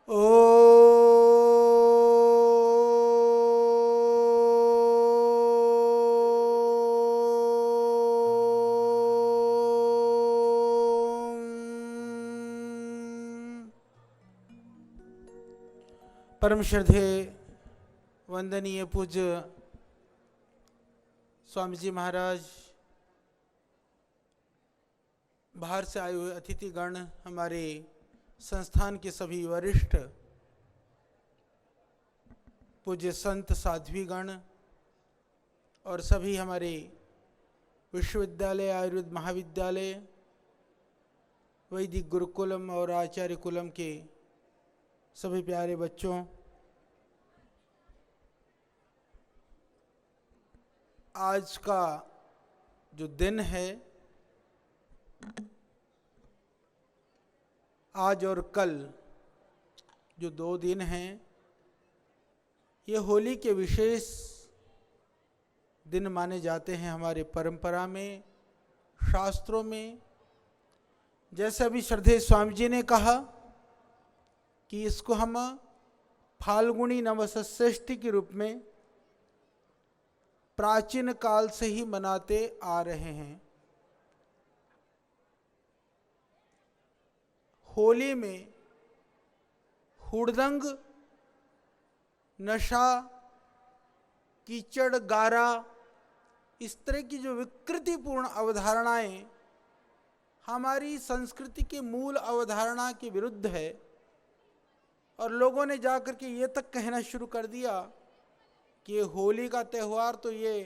परम श्रद्धेय वंदनीय पूज्य स्वामी जी महाराज, बाहर से आए हुए अतिथिगण, हमारे संस्थान के सभी वरिष्ठ पूज्य संत साध्वीगण और सभी हमारे विश्वविद्यालय, आयुर्वेद महाविद्यालय, वैदिक गुरुकुलम और आचार्य कुलम के सभी प्यारे बच्चों, आज का जो दिन है, आज और कल जो 2 दिन हैं, ये होली के विशेष दिन माने जाते हैं हमारे परंपरा में, शास्त्रों में। जैसे अभी श्रद्धेय स्वामी जी ने कहा कि इसको हम फाल्गुनी नवसष्ठी के रूप में प्राचीन काल से ही मनाते आ रहे हैं। होली में हुड़दंग, नशा, कीचड़, गारा, इस तरह की जो विकृतिपूर्ण अवधारणाएं हमारी संस्कृति के मूल अवधारणा के विरुद्ध है, और लोगों ने जाकर के ये तक कहना शुरू कर दिया कि होली का त्यौहार तो ये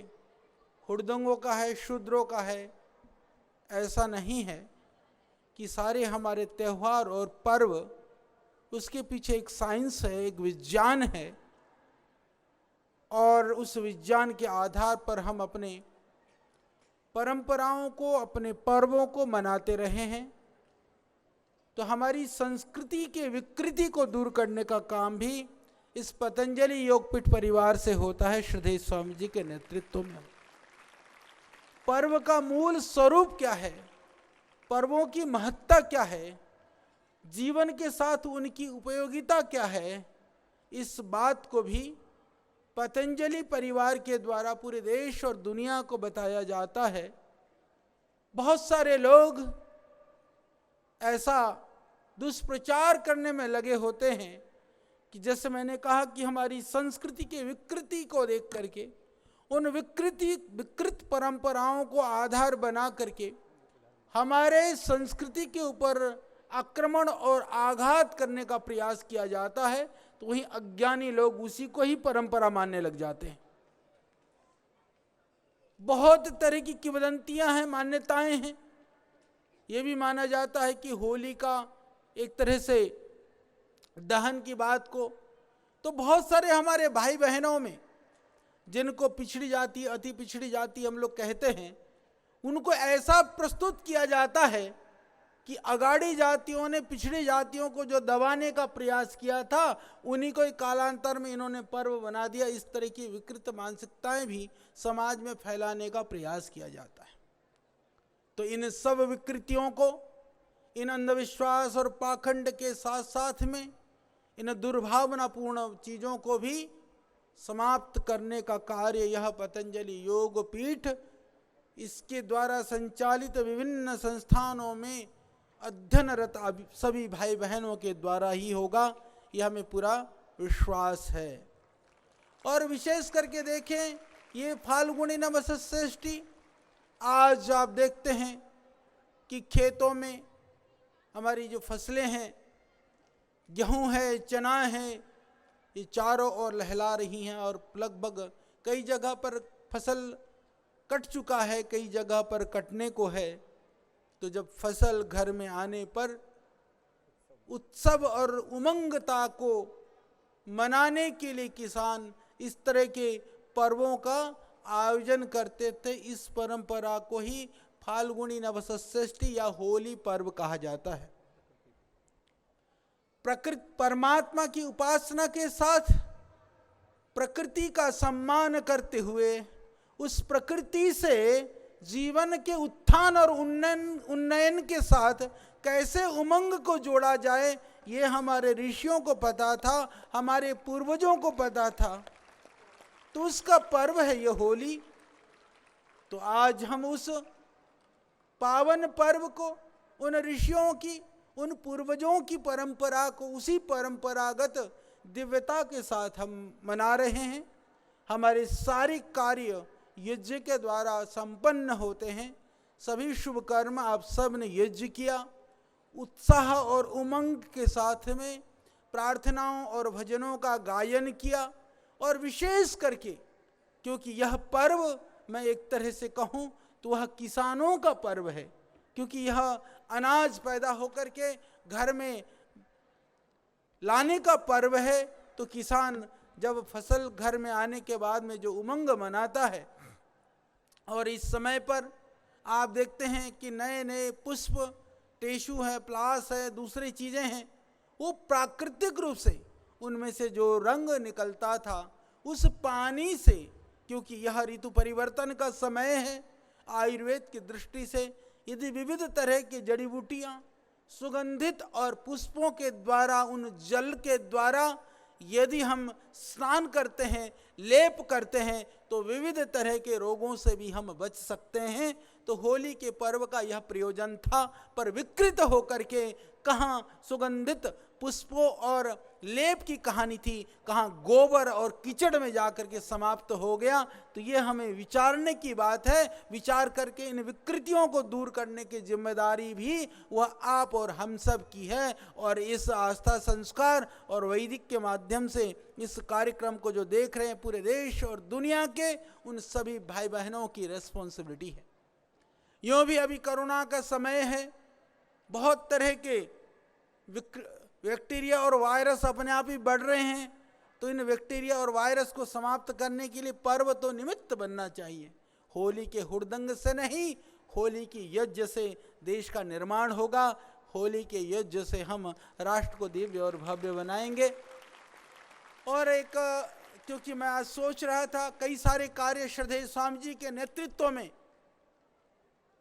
हुड़दंगों का है, शूद्रों का है। ऐसा नहीं है कि सारे हमारे त्यौहार और पर्व, उसके पीछे एक साइंस है, एक विज्ञान है, और उस विज्ञान के आधार पर हम अपने परंपराओं को, अपने पर्वों को मनाते रहे हैं। तो हमारी संस्कृति के विकृति को दूर करने का काम भी इस पतंजलि योगपीठ परिवार से होता है, श्रद्धेय स्वामी जी के नेतृत्व में। पर्व का मूल स्वरूप क्या है, पर्वों की महत्ता क्या है, जीवन के साथ उनकी उपयोगिता क्या है, इस बात को भी पतंजलि परिवार के द्वारा पूरे देश और दुनिया को बताया जाता है। बहुत सारे लोग ऐसा दुष्प्रचार करने में लगे होते हैं कि जैसे मैंने कहा कि हमारी संस्कृति के विकृति को देख करके, उन विकृत परंपराओं को आधार बना करके हमारे संस्कृति के ऊपर आक्रमण और आघात करने का प्रयास किया जाता है, तो वहीं अज्ञानी लोग उसी को ही परंपरा मानने लग जाते हैं। बहुत तरह की किंवदंतियां हैं, मान्यताएं हैं। ये भी माना जाता है कि होली का एक तरह से दहन की बात को, तो बहुत सारे हमारे भाई बहनों में जिनको पिछड़ी जाति, अति पिछड़ी जाति हम लोग कहते हैं, उनको ऐसा प्रस्तुत किया जाता है कि अगाड़ी जातियों ने पिछड़ी जातियों को जो दबाने का प्रयास किया था, उन्हीं को कालांतर में इन्होंने पर्व बना दिया। इस तरह की विकृत मानसिकताएं भी समाज में फैलाने का प्रयास किया जाता है। तो इन सब विकृतियों को, इन अंधविश्वास और पाखंड के साथ साथ में इन दुर्भावनापूर्ण चीज़ों को भी समाप्त करने का कार्य यह पतंजलि योग पीठ, इसके द्वारा संचालित विभिन्न संस्थानों में अध्ययनरत सभी भाई बहनों के द्वारा ही होगा, यह हमें पूरा विश्वास है। और विशेष करके देखें, ये फाल्गुनी नवसष्ठी, आज आप देखते हैं कि खेतों में हमारी जो फसलें हैं, गेहूं है, चना है, ये चारों ओर लहला रही हैं, और लगभग कई जगह पर फसल कट चुका है, कई जगह पर कटने को है। तो जब फसल घर में आने पर उत्सव और उमंगता को मनाने के लिए किसान इस तरह के पर्वों का आयोजन करते थे। इस परंपरा को ही फाल्गुनी नवसष्ठी या होली पर्व कहा जाता है। प्रकृति, परमात्मा की उपासना के साथ प्रकृति का सम्मान करते हुए, उस प्रकृति से जीवन के उत्थान और उन्नयन के साथ कैसे उमंग को जोड़ा जाए, ये हमारे ऋषियों को पता था, हमारे पूर्वजों को पता था। तो उसका पर्व है ये होली। तो आज हम उस पावन पर्व को, उन ऋषियों की, उन पूर्वजों की परंपरा को उसी परंपरागत दिव्यता के साथ हम मना रहे हैं। हमारे सारे कार्य यज्ञ के द्वारा संपन्न होते हैं। सभी शुभ कर्म आप सब ने यज्ञ किया, उत्साह और उमंग के साथ में प्रार्थनाओं और भजनों का गायन किया। और विशेष करके क्योंकि यह पर्व, मैं एक तरह से कहूँ तो वह किसानों का पर्व है, क्योंकि यह अनाज पैदा होकर के घर में लाने का पर्व है। तो किसान जब फसल घर में आने के बाद में जो उमंग मनाता है, और इस समय पर आप देखते हैं कि नए नए पुष्प, टेशु है, प्लास है, दूसरी चीज़ें हैं, वो प्राकृतिक रूप से उनमें से जो रंग निकलता था उस पानी से, क्योंकि यह ऋतु परिवर्तन का समय है, आयुर्वेद की दृष्टि से यदि विविध तरह की जड़ी बूटियाँ सुगंधित और पुष्पों के द्वारा, उन जल के द्वारा यदि हम स्नान करते हैं, लेप करते हैं, तो विविध तरह के रोगों से भी हम बच सकते हैं। तो होली के पर्व का यह प्रयोजन था, पर विकृत होकर के कहाँ सुगंधित पुष्पों और लेप की कहानी थी, कहाँ गोबर और कीचड़ में जाकर के समाप्त हो गया। तो ये हमें विचारने की बात है। विचार करके इन विकृतियों को दूर करने की जिम्मेदारी भी वह आप और हम सब की है। और इस आस्था, संस्कार और वैदिक के माध्यम से इस कार्यक्रम को जो देख रहे हैं पूरे देश और दुनिया के, उन सभी भाई बहनों की रिस्पॉन्सिबिलिटी है। यूँ भी अभी कोरोना का समय है, बहुत तरह के बैक्टीरिया और वायरस अपने आप ही बढ़ रहे हैं। तो इन बैक्टीरिया और वायरस को समाप्त करने के लिए पर्व तो निमित्त बनना चाहिए। होली के हुड़दंग से नहीं, होली की यज्ञ से देश का निर्माण होगा। होली के यज्ञ से हम राष्ट्र को दिव्य और भव्य बनाएंगे। और एक, क्योंकि मैं आज सोच रहा था, कई सारे कार्य श्रद्धेय स्वामी जी के नेतृत्व में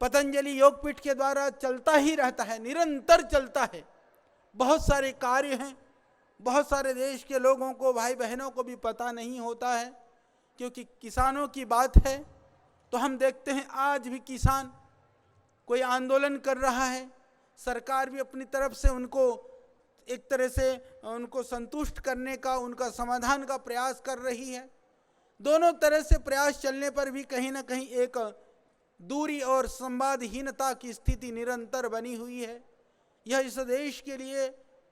पतंजलि योगपीठ के द्वारा चलता ही रहता है, निरंतर चलता है। बहुत सारे कार्य हैं, बहुत सारे देश के लोगों को, भाई बहनों को भी पता नहीं होता है। क्योंकि किसानों की बात है तो हम देखते हैं आज भी किसान कोई आंदोलन कर रहा है, सरकार भी अपनी तरफ से उनको एक तरह से उनको संतुष्ट करने का, उनका समाधान का प्रयास कर रही है। दोनों तरह से प्रयास चलने पर भी कहीं ना कहीं एक दूरी और संवादहीनता की स्थिति निरंतर बनी हुई है। यह इस देश के लिए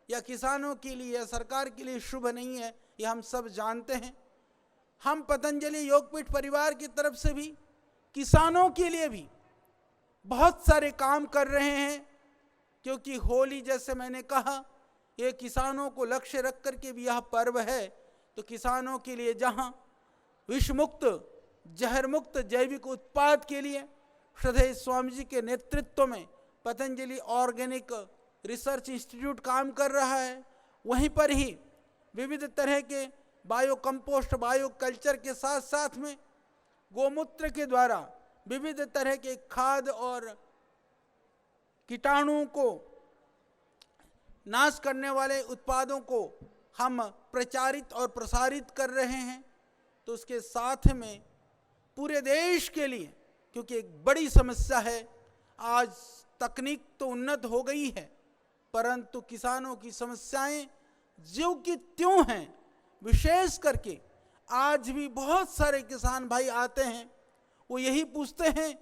या किसानों के लिए या सरकार के लिए शुभ नहीं है, यह हम सब जानते हैं। हम पतंजलि योगपीठ परिवार की तरफ से भी किसानों के लिए भी बहुत सारे काम कर रहे हैं। क्योंकि होली, जैसे मैंने कहा, ये किसानों को लक्ष्य रख करके भी यह पर्व है। तो किसानों के लिए जहाँ विषमुक्त, जहर मुक्त जैविक उत्पाद के लिए श्रद्धेय स्वामी जी के नेतृत्व में पतंजलि ऑर्गेनिक रिसर्च इंस्टीट्यूट काम कर रहा है, वहीं पर ही विविध तरह के बायो कंपोस्ट, बायो कल्चर के साथ साथ में गोमूत्र के द्वारा विविध तरह के खाद और कीटाणुओं को नाश करने वाले उत्पादों को हम प्रचारित और प्रसारित कर रहे हैं। तो उसके साथ में पूरे देश के लिए, क्योंकि एक बड़ी समस्या है, आज तकनीक तो उन्नत हो गई है परंतु किसानों की समस्याएं ज्यों की त्यों हैं। विशेष करके आज भी बहुत सारे किसान भाई आते हैं, वो यही पूछते हैं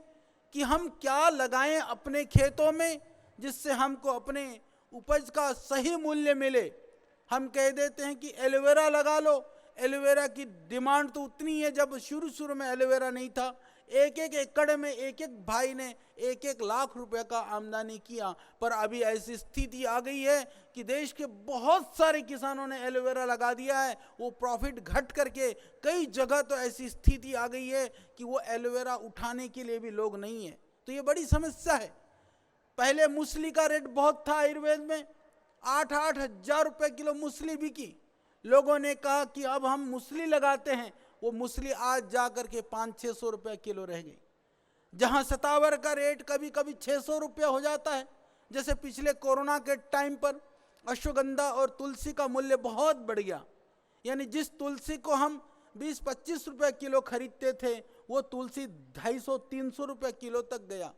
कि हम क्या लगाएं अपने खेतों में जिससे हमको अपने उपज का सही मूल्य मिले। हम कह देते हैं कि एलोवेरा लगा लो। एलोवेरा की डिमांड तो उतनी है, जब शुरू में एलोवेरा नहीं था, एक एक एकड़ में एक एक भाई ने 1-1 लाख रुपए का आमदनी किया। पर अभी ऐसी स्थिति आ गई है कि देश के बहुत सारे किसानों ने एलोवेरा लगा दिया है, वो प्रॉफिट घट करके कई जगह तो ऐसी स्थिति आ गई है कि वो एलोवेरा उठाने के लिए भी लोग नहीं है। तो ये बड़ी समस्या है। पहले मूसली का रेट बहुत था, आयुर्वेद में 8-8 हज़ार रुपये किलो मूसली बिकी। लोगों ने कहा कि अब हम मूसली लगाते हैं, वो मूसली आज जा कर के 500-600 रुपये किलो रह गई। जहां सतावर का रेट कभी कभी 600 रुपये हो जाता है, जैसे पिछले कोरोना के टाइम पर अश्वगंधा और तुलसी का मूल्य बहुत बढ़ गया। यानी जिस तुलसी को हम 20-25 रुपए किलो खरीदते थे, वो तुलसी 250-300 रुपए किलो तक गया।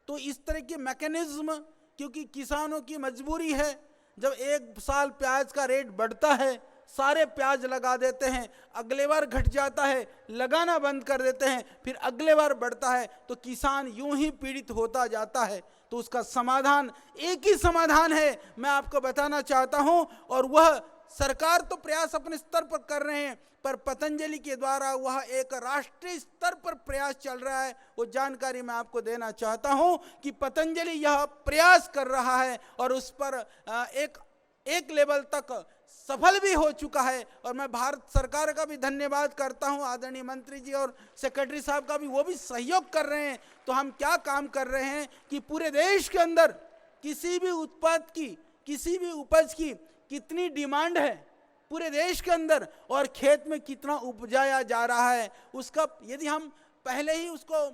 तो इस तरह के मैकेनिज्म, क्योंकि किसानों की मजबूरी है, जब एक साल प्याज का रेट बढ़ता है सारे प्याज लगा देते हैं, अगले बार घट जाता है लगाना बंद कर देते हैं, फिर अगले बार बढ़ता है, तो किसान यूं ही पीड़ित होता जाता है। तो उसका समाधान एक ही समाधान है, मैं आपको बताना चाहता हूं, और वह सरकार तो प्रयास अपने स्तर पर कर रहे हैं, पर पतंजलि के द्वारा वह एक राष्ट्रीय स्तर पर प्रयास चल रहा है। वो जानकारी मैं आपको देना चाहता हूं कि पतंजलि यह प्रयास कर रहा है और उस पर एक लेवल तक सफल भी हो चुका है। और मैं भारत सरकार का भी धन्यवाद करता हूं, आदरणीय मंत्री जी और सेक्रेटरी साहब का भी, वो भी सहयोग कर रहे हैं। तो हम क्या काम कर रहे हैं कि पूरे देश के अंदर किसी भी उत्पाद की, किसी भी उपज की कितनी डिमांड है पूरे देश के अंदर, और खेत में कितना उपजाया जा रहा है, उसका यदि हम पहले ही उसको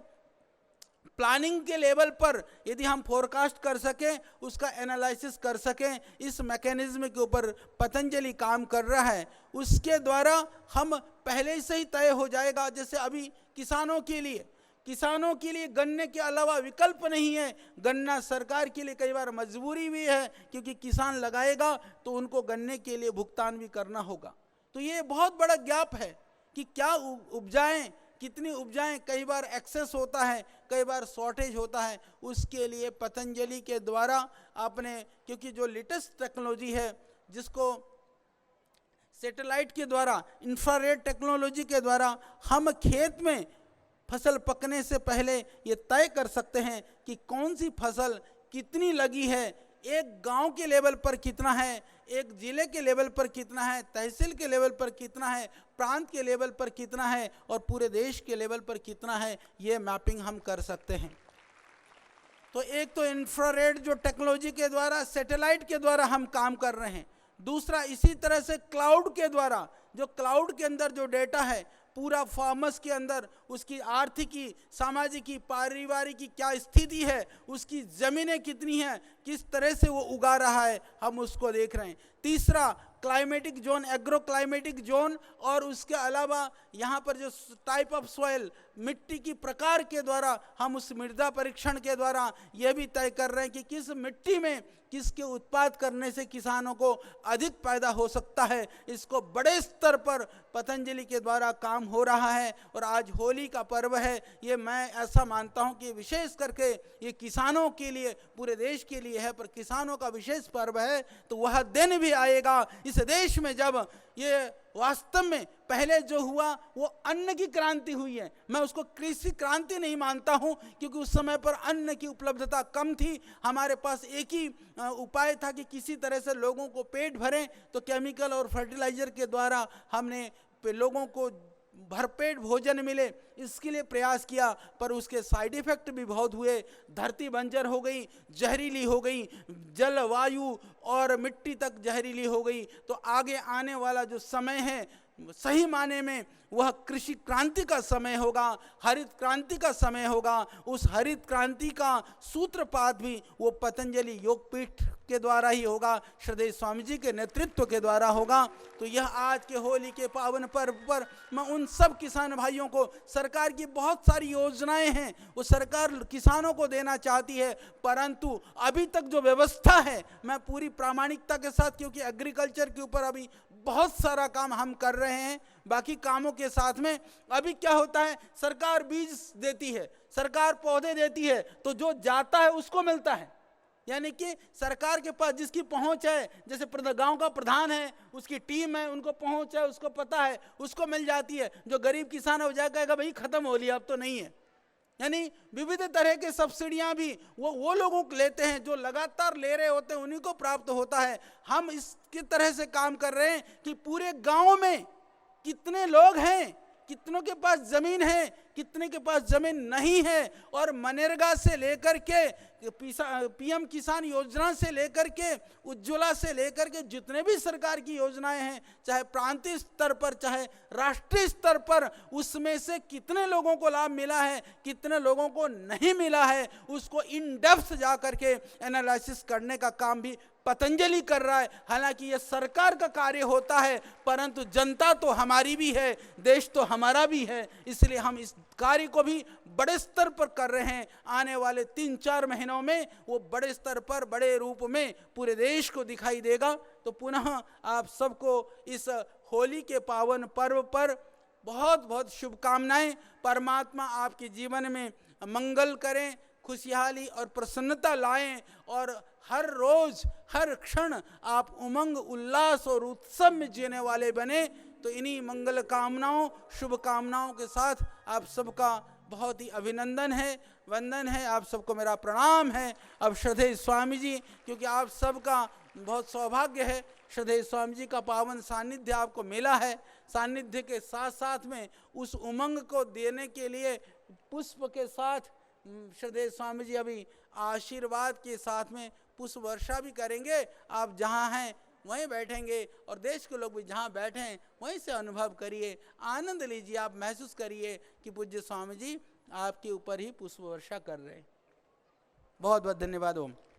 प्लानिंग के लेवल पर यदि हम फोरकास्ट कर सकें, उसका एनालिसिस कर सकें, इस मैकेनिज्म के ऊपर पतंजलि काम कर रहा है। उसके द्वारा हम पहले से ही तय हो जाएगा। जैसे अभी किसानों के लिए गन्ने के अलावा विकल्प नहीं है। गन्ना सरकार के लिए कई बार मजबूरी भी है, क्योंकि किसान लगाएगा तो उनको गन्ने के लिए भुगतान भी करना होगा। तो ये बहुत बड़ा गैप है कि क्या उपजाएं, कितनी उपजाएं। कई बार एक्सेस होता है, कई बार शॉर्टेज होता है। उसके लिए पतंजलि के द्वारा आपने, क्योंकि जो लेटेस्ट टेक्नोलॉजी है, जिसको सैटेलाइट के द्वारा, इंफ्रारेड टेक्नोलॉजी के द्वारा हम खेत में फसल पकने से पहले ये तय कर सकते हैं कि कौन सी फसल कितनी लगी है, एक गांव के लेवल पर कितना है, एक जिले के लेवल पर कितना है, तहसील के लेवल पर कितना है, प्रांत के लेवल पर कितना है, और पूरे देश के लेवल पर कितना है, ये मैपिंग हम कर सकते हैं। तो एक तो इंफ्रारेड जो टेक्नोलॉजी के द्वारा, सैटेलाइट के द्वारा हम काम कर रहे हैं। दूसरा इसी तरह से क्लाउड के द्वारा, जो क्लाउड के अंदर जो डेटा है पूरा फार्मर्स के अंदर, उसकी आर्थिकी, सामाजिकी, पारिवारिक क्या स्थिति है, उसकी ज़मीनें कितनी हैं, किस तरह से वो उगा रहा है, हम उसको देख रहे हैं। तीसरा climatic zone, agro climatic zone, और उसके अलावा यहाँ पर जो टाइप ऑफ सॉइल, मिट्टी की प्रकार के द्वारा हम उस मृदा परीक्षण के द्वारा यह भी तय कर रहे हैं कि किस मिट्टी में किसके उत्पाद करने से किसानों को अधिक पैदा हो सकता है। इसको बड़े स्तर पर पतंजलि के द्वारा काम हो रहा है। और आज होली का पर्व है, ये मैं ऐसा मानता हूँ कि विशेष करके ये किसानों के लिए, पूरे देश के लिए है, पर किसानों का विशेष पर्व है। तो वह दिन भी आएगा इस देश में जब ये वास्तव में पहले जो हुआ वो अन्न की क्रांति हुई है। मैं उसको कृषि क्रांति नहीं मानता हूं, क्योंकि उस समय पर अन्न की उपलब्धता कम थी। हमारे पास एक ही उपाय था कि किसी तरह से लोगों को पेट भरें, तो केमिकल और फर्टिलाइजर के द्वारा हमने लोगों को भरपेट भोजन मिले, इसके लिए प्रयास किया, पर उसके साइड इफेक्ट भी बहुत हुए। धरती बंजर हो गई, जहरीली हो गई, जल, वायु और मिट्टी तक जहरीली हो गई। तो आगे आने वाला जो समय है, सही माने में वह कृषि क्रांति का समय होगा, हरित क्रांति का समय होगा। उस हरित क्रांति का सूत्रपात भी वो पतंजलि योगपीठ के द्वारा ही होगा, श्रद्धेय स्वामी जी के नेतृत्व के द्वारा होगा। तो यह आज के होली के पावन पर्व पर मैं उन सब किसान भाइयों को, सरकार की बहुत सारी योजनाएं हैं, वो सरकार किसानों को देना चाहती है, परंतु अभी तक जो व्यवस्था है, मैं पूरी प्रामाणिकता के साथ, क्योंकि एग्रीकल्चर के ऊपर अभी बहुत सारा काम हम कर रहे हैं, बाकी कामों के साथ में अभी क्या होता है, सरकार बीज देती है, सरकार पौधे देती है, तो जो जाता है उसको मिलता है। यानी कि सरकार के पास जिसकी पहुंच है, जैसे गांव का प्रधान है, उसकी टीम है, उनको पहुंच है, उसको पता है, उसको मिल जाती है। जो गरीब किसान हो जाएगा, भाई खत्म हो लिया, अब तो नहीं है। यानी विविध तरह के सब्सिडियां भी वो लोगों को लेते हैं जो लगातार ले रहे होते हैं, उन्हीं को प्राप्त होता है। हम इसकी तरह से काम कर रहे हैं कि पूरे गांव में कितने लोग हैं, कितनों के पास जमीन है, कितने के पास जमीन नहीं है, और मनरेगा से लेकर के पीएम किसान योजना से लेकर के उज्ज्वला से लेकर के जितने भी सरकार की योजनाएं हैं, चाहे प्रांतीय स्तर पर चाहे राष्ट्रीय स्तर पर, उसमें से कितने लोगों को लाभ मिला है, कितने लोगों को नहीं मिला है, उसको इन डेप्थ जा करके एनालिसिस करने का काम भी पतंजलि कर रहा है। हालांकि यह सरकार का कार्य होता है, परंतु जनता तो हमारी भी है, देश तो हमारा भी है, इसलिए हम इस कार्य को भी बड़े स्तर पर कर रहे हैं। आने वाले 3-4 महीनों में वो बड़े स्तर पर, बड़े रूप में पूरे देश को दिखाई देगा। तो पुनः आप सबको इस होली के पावन पर्व पर बहुत बहुत शुभकामनाएं। परमात्मा आपके जीवन में मंगल करें, खुशहाली और प्रसन्नता लाएं, और हर रोज हर क्षण आप उमंग, उल्लास और उत्सव में जीने वाले बने। तो इन्हीं मंगल कामनाओं, शुभकामनाओं के साथ आप सबका बहुत ही अभिनंदन है, वंदन है, आप सबको मेरा प्रणाम है। अब श्रद्धेय स्वामी जी, क्योंकि आप सबका बहुत सौभाग्य है, श्रद्धेय स्वामी जी का पावन सानिध्य आपको मिला है। सानिध्य के साथ साथ में उस उमंग को देने के लिए पुष्प के साथ श्रद्धेय स्वामी जी अभी आशीर्वाद के साथ में पुष्प वर्षा भी करेंगे। आप जहाँ हैं वहीं बैठेंगे, और देश के लोग भी जहाँ बैठे हैं वहीं से अनुभव करिए, आनंद लीजिए, आप महसूस करिए कि पूज्य स्वामी जी आपके ऊपर ही पुष्प वर्षा कर रहे हैं। बहुत बहुत धन्यवाद। ओम।